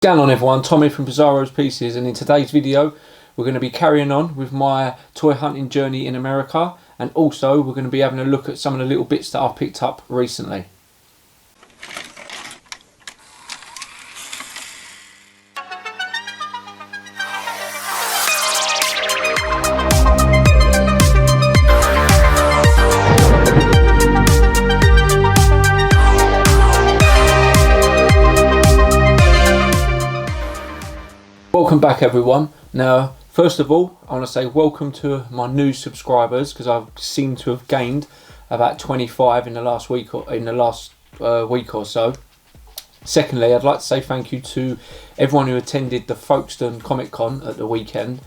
Going on everyone, Tommy from Pizarro's Pieces, and in today's video we're going to be carrying on with my toy hunting journey in America, and also we're going to be having a look at some of the little bits that I've picked up recently. Welcome back everyone. Now first of all I want to say welcome to my new subscribers, because I seem to have gained about 25 in the last week or so. Secondly, I'd like to say thank you to everyone who attended the Folkestone Comic Con at the weekend.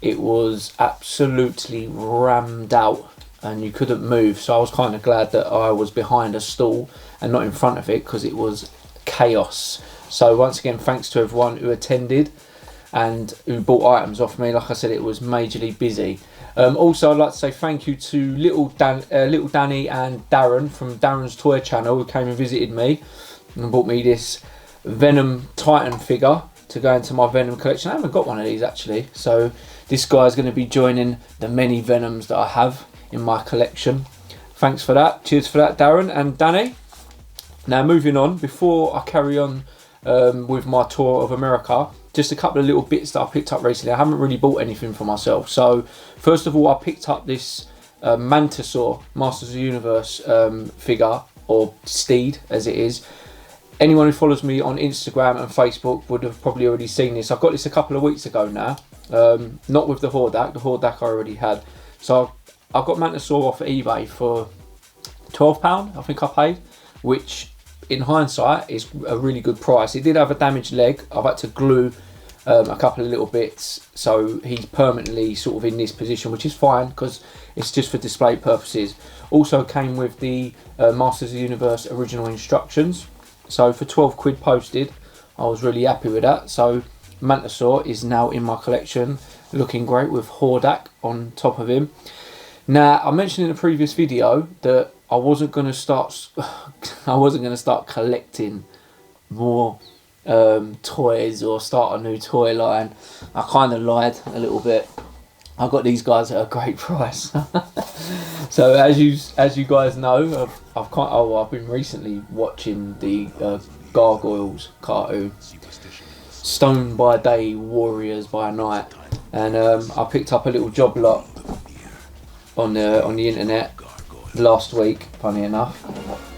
It was absolutely rammed out and you couldn't move, so I was kind of glad that I was behind a stall and not in front of it, because it was chaos. So once again, thanks to everyone who attended and who bought items off me. Like I said, it was majorly busy. Also, I'd like to say thank you to Little Danny and Darren from Darren's Toy Channel, who came and visited me and bought me this Venom Titan figure to go into my Venom collection. I haven't got one of these actually, so this guy's going to be joining the many Venoms that I have in my collection. Thanks for that. Cheers for that, Darren and Danny. Now moving on, before I carry on with my tour of America, just a couple of little bits that I picked up recently. I haven't really bought anything for myself. So first of all, I picked up this Mantisaur Masters of the Universe figure, or steed as it is. Anyone who follows me on Instagram and Facebook would have probably already seen this. I got this a couple of weeks ago now, not with the Hordak. The Hordak I already had. So I got Mantisaur off eBay for £12 I think I paid, which in hindsight is a really good price. It did have a damaged leg. I've had to glue a couple of little bits, so he's permanently sort of in this position, which is fine because it's just for display purposes. Also came with the Masters of the Universe original instructions, so for 12 quid posted, I was really happy with that. So Mantisaur is now in my collection, looking great with Hordak on top of him. Now, I mentioned in a previous video that I wasn't going to start collecting more toys or start a new toy line. I kind of lied a little bit. I got these guys at a great price. So as you guys know, I've been recently watching the Gargoyles cartoon, Stone by Day, Warriors by Night, and I picked up a little job lot on the internet last week, funny enough.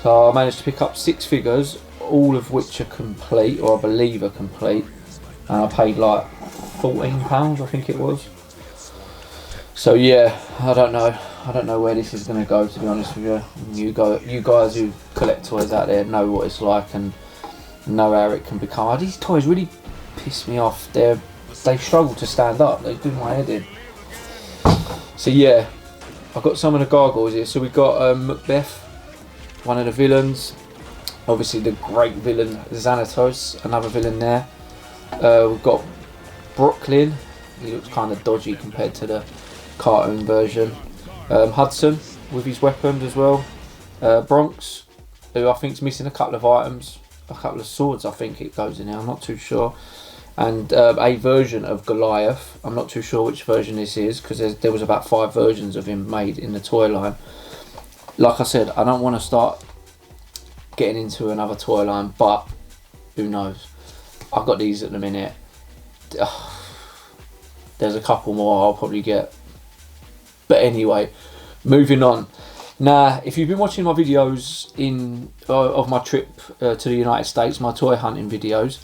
So I managed to pick up 6 figures, all of which are complete, or I believe are complete, and I paid like £14 I think it was. So yeah, I don't know where this is going to go, to be honest with you. You guys who collect toys out there know what it's like and know how it can become. Oh, these toys really piss me off. They struggle to stand up. They do my head in. So yeah, I've got some of the Gargoyles here. So we've got Macbeth, one of the villains. Obviously the great villain Xanatos, another villain there. We've got Brooklyn. He looks kind of dodgy compared to the cartoon version. Hudson with his weapons as well. Bronx, who I think is missing a couple of items. A couple of swords I think it goes in here, I'm not too sure. And a version of Goliath. I'm not too sure which version this is, because there was about 5 versions of him made in the toy line. Like I said, I don't want to start getting into another toy line, but who knows. I've got these at the minute. There's a couple more I'll probably get. But anyway, moving on. Now, if you've been watching my videos of my trip to the United States, my toy hunting videos,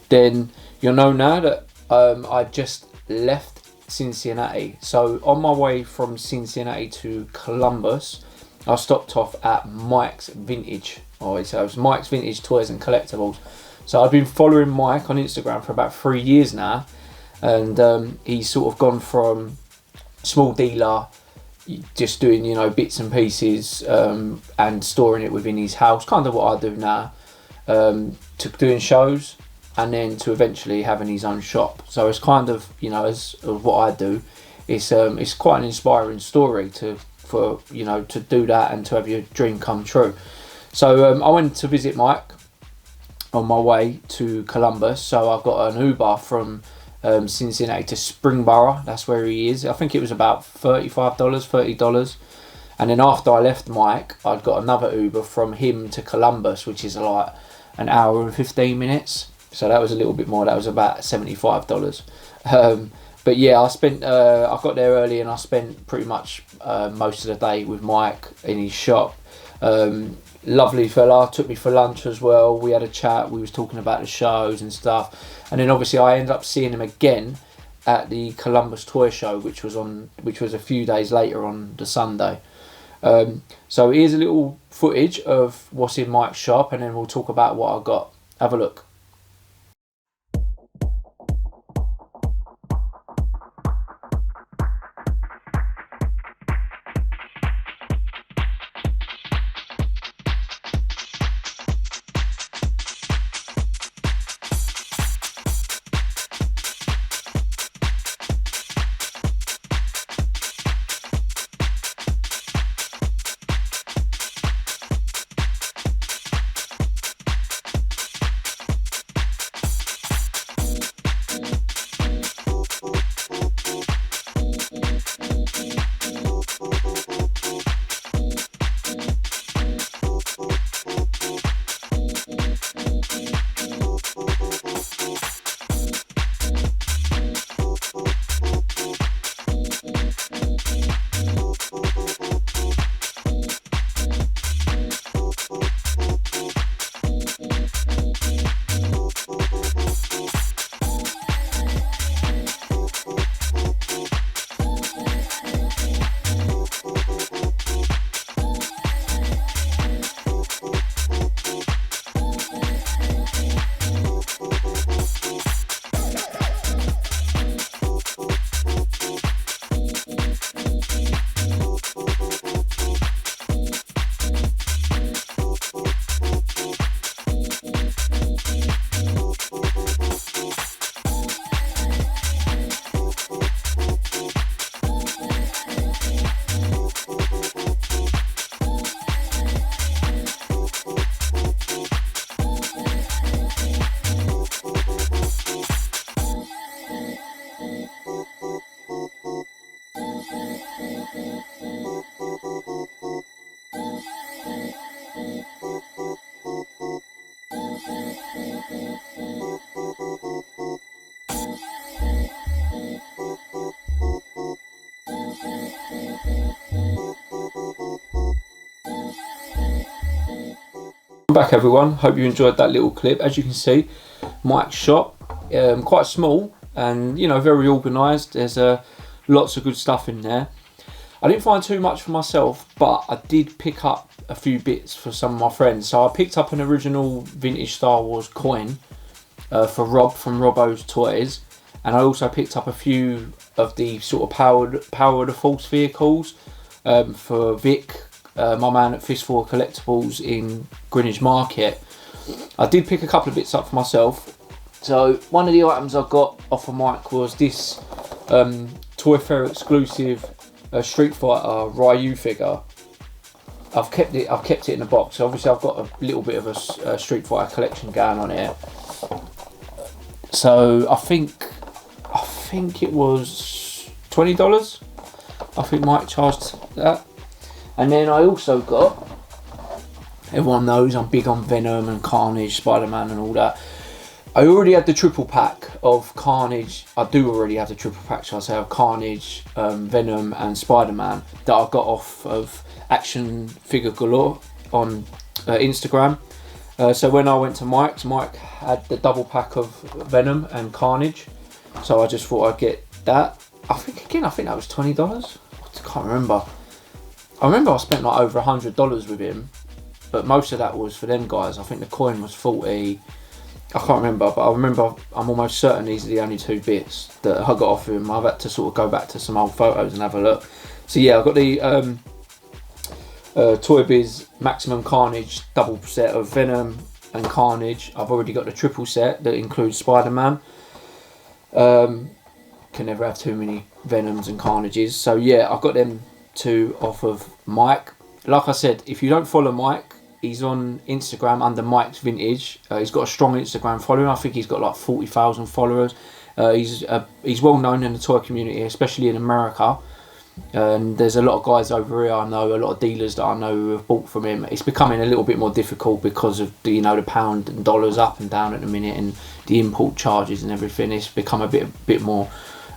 then you'll know now that I just left Cincinnati. So on my way from Cincinnati to Columbus, I stopped off at Mike's Vintage. So it was Mike's Vintage Toys and Collectibles. So I've been following Mike on Instagram for about 3 years now, and he's sort of gone from small dealer, just doing, you know, bits and pieces and storing it within his house, kind of what I do now, to doing shows, and then to eventually having his own shop. So it's kind of, you know, as of what I do, it's quite an inspiring story to do that and to have your dream come true. So I went to visit Mike, on my way to Columbus. So I got an Uber from Cincinnati to Springboro. That's where he is. I think it was about $30. And then after I left Mike, I'd got another Uber from him to Columbus, which is like an hour and 15 minutes. So that was a little bit more. That was about $75. But yeah, I got there early and I spent pretty much most of the day with Mike in his shop. Lovely fella, took me for lunch as well. We had a chat, we was talking about the shows and stuff. And then obviously I ended up seeing him again at the Columbus Toy Show, which was a few days later on the Sunday. So here's a little footage of what's in Mike's shop, and then we'll talk about what I got. Have a look. Welcome back everyone, hope you enjoyed that little clip. As you can see, Mike's shop, quite small and very organised. There's lots of good stuff in there. I didn't find too much for myself, but I did pick up a few bits for some of my friends. So I picked up an original vintage Star Wars coin for Rob from Robbo's Toys, and I also picked up a few of the sort of power of the Force vehicles for Vic, my man at Fistful Collectibles in Greenwich Market. I did pick a couple of bits up for myself. So one of the items I got off of Mike was this Toy Fair exclusive Street Fighter Ryu figure. I've kept it in a box. Obviously I've got a little bit of a Street Fighter collection going on here. So I think it was $20. I think Mike charged that. And then I also got, everyone knows I'm big on Venom and Carnage, Spider-Man and all that. I already had the triple pack of Carnage. I do already have the triple pack, shall I say, of Carnage, Venom and Spider-Man that I got off of Action Figure Galore on Instagram. So when I went to Mike's, Mike had the double pack of Venom and Carnage. So I just thought I'd get that. I think that was $20. I can't remember. I remember I spent like over $100 with him, but most of that was for them guys. I think the coin was 40. I can't remember, but I'm almost certain these are the only two bits that I got off of him. I've had to sort of go back to some old photos and have a look. So yeah, I've got the Toy Biz Maximum Carnage double set of Venom and Carnage. I've already got the triple set that includes Spider-Man. Can never have too many Venoms and Carnages. So yeah, I've got them two off of Mike. Like I said, if you don't follow Mike, He's on Instagram under Mike's Vintage. He's got a strong Instagram following. I think he's got like 40,000 followers. He's well known in the toy community, especially in America. And there's a lot of guys over here I know, a lot of dealers that I know who have bought from him. It's becoming a little bit more difficult because of the pound and dollars up and down at the minute, and the import charges and everything. It's become a bit more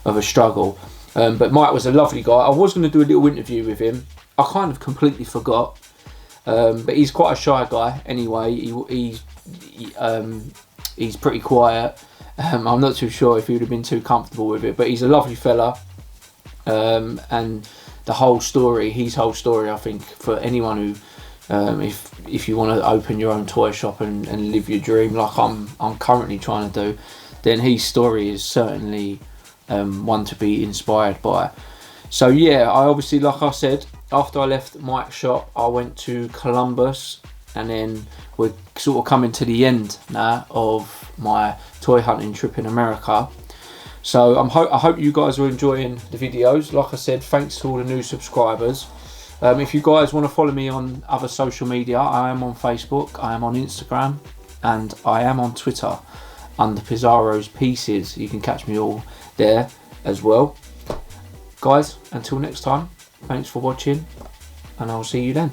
of a struggle. But Mike was a lovely guy. I was going to do a little interview with him. I kind of completely forgot. But he's quite a shy guy anyway. He's pretty quiet. I'm not too sure if he would have been too comfortable with it, but he's a lovely fella. And his whole story, I think, for anyone who, if you want to open your own toy shop and live your dream like I'm currently trying to do, then his story is certainly one to be inspired by. So yeah, I obviously, like I said, after I left Mike's shop, I went to Columbus, and then we're sort of coming to the end now of my toy hunting trip in America. So I hope you guys are enjoying the videos. Like I said, thanks to all the new subscribers. If you guys want to follow me on other social media, I am on Facebook, I am on Instagram, and I am on Twitter under Pizarro's Pieces. You can catch me all there as well. Guys, until next time, thanks for watching, and I'll see you then.